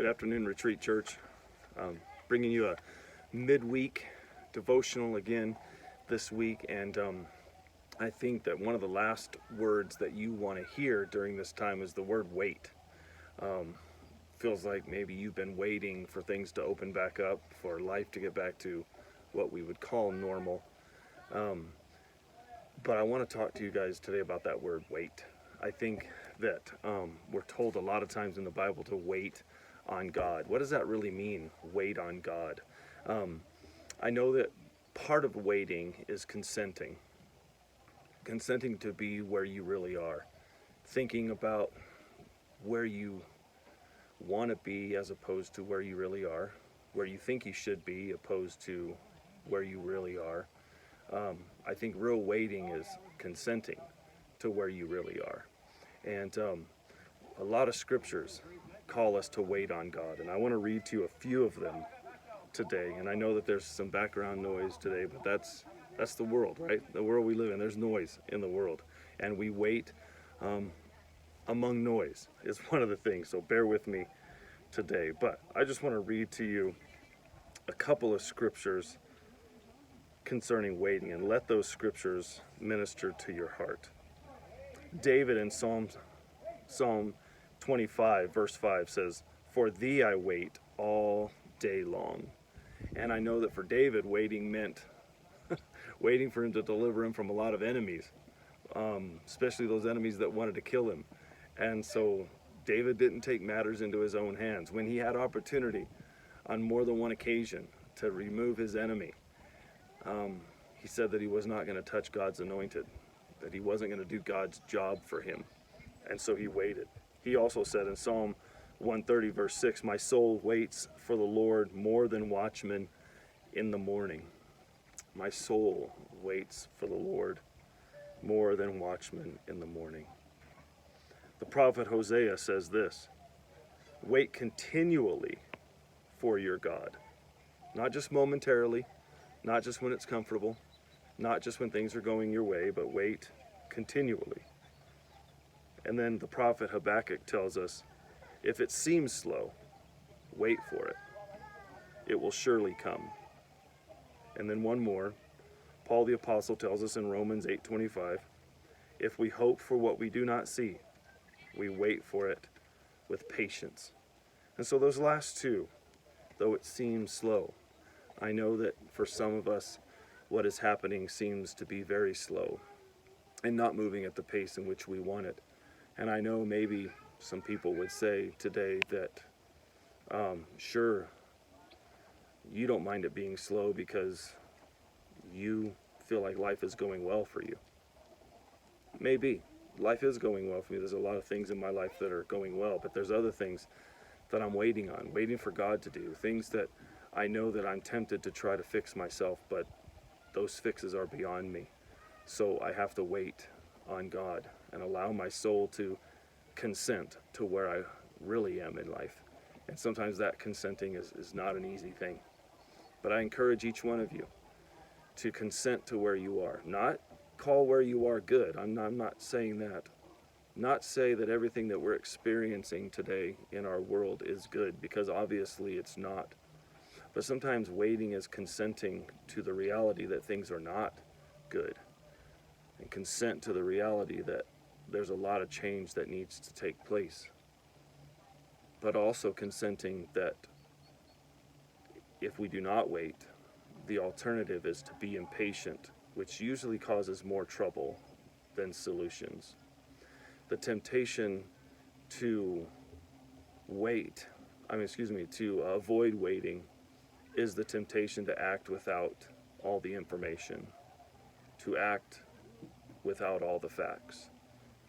Good afternoon, Retreat Church. Bringing you a midweek devotional again this week, and I think that one of the last words that you want to hear during this time is the word wait. Feels like maybe you've been waiting for things to open back up, for life to get back to what we would call normal. But I want to talk to you guys today about that word wait. I think that we're told a lot of times in the Bible to wait on God. What does that really mean, wait on God? I know that part of waiting is consenting to be where you really are, thinking about where you want to be as opposed to where you really are, where you think you should be opposed to where you really are. I think real waiting is consenting to where you really are. And a lot of scriptures call us to wait on God, and I want to read to you a few of them today. And I know that there's some background noise today, but that's the world, right? The world we live in, there's noise in the world, and we wait among noise is one of the things, so bear with me today. But I just want to read to you a couple of scriptures concerning waiting, and let those scriptures minister to your heart. David in Psalm 25 verse 5 says, "For thee I wait all day long." And I know that for David, waiting meant waiting for him to deliver him from a lot of enemies, especially those enemies that wanted to kill him. And so David didn't take matters into his own hands. When he had opportunity on more than one occasion to remove his enemy, he said that he was not going to touch God's anointed, that he wasn't going to do God's job for him. And so he waited. He also said in Psalm 130 verse 6, "My soul waits for the Lord more than watchmen in the morning." My soul waits for the Lord more than watchmen in the morning. The prophet Hosea says this, "Wait continually for your God." Not just momentarily, not just when it's comfortable, not just when things are going your way, but wait continually. And then the prophet Habakkuk tells us, "If it seems slow, wait for it. It will surely come." And then one more, Paul the Apostle tells us in Romans 8:25, "If we hope for what we do not see, we wait for it with patience." And so those last two, though it seems slow, I know that for some of us, what is happening seems to be very slow and not moving at the pace in which we want it. And I know maybe some people would say today that, sure, you don't mind it being slow because you feel like life is going well for you. Maybe. Life is going well for me. There's a lot of things in my life that are going well, but there's other things that I'm waiting on, waiting for God to do, things that I know that I'm tempted to try to fix myself, but those fixes are beyond me. So I have to wait on God and allow my soul to consent to where I really am in life. And sometimes that consenting is not an easy thing. But I encourage each one of you to consent to where you are. Not call where you are good. I'm not saying that. Not say that everything that we're experiencing today in our world is good, because obviously it's not. But sometimes waiting is consenting to the reality that things are not good, and consent to the reality that there's a lot of change that needs to take place. But also consenting that if we do not wait, the alternative is to be impatient, which usually causes more trouble than solutions. The temptation to to avoid waiting is the temptation to act without all the information, to act without all the facts,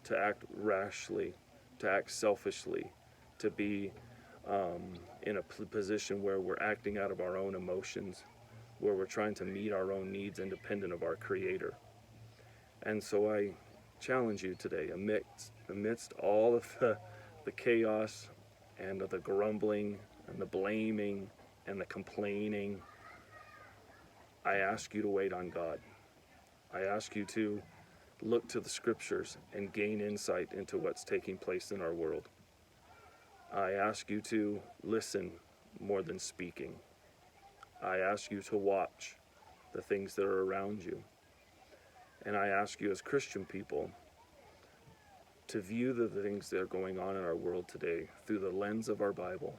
to act rashly, to act selfishly, to be in a position where we're acting out of our own emotions, where we're trying to meet our own needs independent of our Creator. And so I challenge you today, amidst all of the chaos and the grumbling and the blaming and the complaining, I ask you to wait on God. I ask you to look to the scriptures and gain insight into what's taking place in our world. I ask you to listen more than speaking. I ask you to watch the things that are around you. And I ask you as Christian people to view the things that are going on in our world today through the lens of our Bible.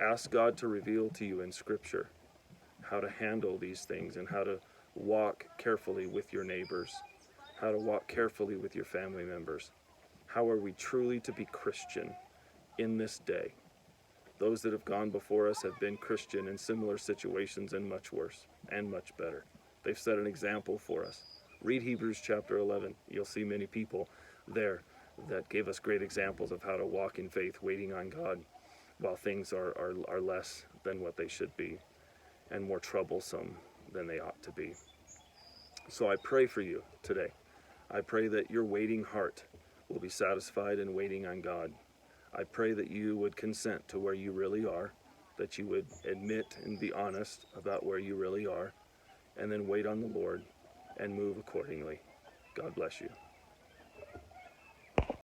Ask God to reveal to you in Scripture how to handle these things and how to walk carefully with your neighbors, how to walk carefully with your family members. How are we truly to be Christian in this day? Those that have gone before us have been Christian in similar situations and much worse and much better. They've set an example for us. Read Hebrews chapter 11. You'll see many people there that gave us great examples of how to walk in faith, waiting on God, while things are less than what they should be and more troublesome than they ought to be. So I pray for you today. I pray that your waiting heart will be satisfied in waiting on God. I pray that you would consent to where you really are, that you would admit and be honest about where you really are, and then wait on the Lord and move accordingly. God bless you.